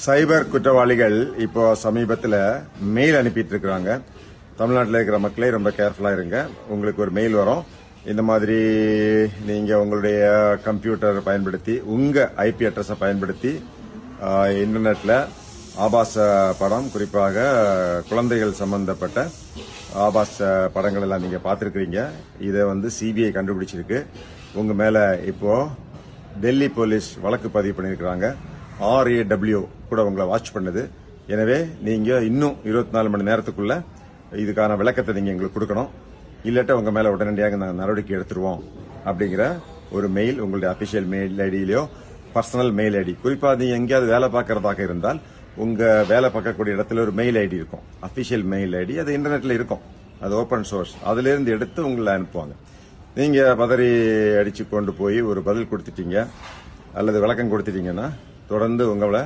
சைபர் குற்றவாளிகள் இப்போ சமீபத்தில் மெயில் அனுப்பிட்டு இருக்கிறாங்க. தமிழ்நாட்டில் இருக்கிற மக்களே ரொம்ப கேர்ஃபுல்லா இருங்க. உங்களுக்கு ஒரு மெயில் வரும். இந்த மாதிரி நீங்க உங்களுடைய கம்ப்யூட்டர் பயன்படுத்தி உங்க ஐபி அட்ரஸை பயன்படுத்தி இன்டர்நெட்ல ஆபாச படம், குறிப்பாக குழந்தைகள் சம்பந்தப்பட்ட ஆபாச படங்கள் எல்லாம் நீங்க பார்த்திருக்கிறீங்க. இதை சிபிஐ கண்டுபிடிச்சிருக்கு. உங்க மேல இப்போ டெல்லி போலீஸ் வழக்கு பதிவு பண்ணியிருக்கிறாங்க. RAW கூட உங்களை வாட்ச் பண்ணுது. எனவே நீங்க இன்னும் 24 மணி நேரத்துக்குள்ள இதுக்கான விளக்கத்தை நீங்க எங்களுக்கு கொடுக்கணும். இல்லாட்ட உங்க மேல உடனடியாக நாங்கள் நடவடிக்கை எடுத்துருவோம் அப்படிங்கிற ஒரு மெயில் உங்களுடைய அபிஷியல் மெயில் ஐடியிலயோ பர்சனல் மெயில் ஐடி, குறிப்பா நீங்க எங்கேயாவது வேலை பார்க்கறதாக இருந்தால் உங்க வேலை பார்க்கக்கூடிய இடத்துல ஒரு மெயில் ஐடி இருக்கும், அபிஷியல் மெயில் ஐடி. அது இன்டர்நெட்ல இருக்கும், அது ஓபன் சோர்ஸ். அதுல இருந்து எடுத்து உங்களை அனுப்புவாங்க. நீங்க பதறி அடிச்சு கொண்டு போய் ஒரு பதில் கொடுத்துட்டீங்க அல்லது விளக்கம் கொடுத்துட்டீங்கன்னா தொடர்ந்து உங்களை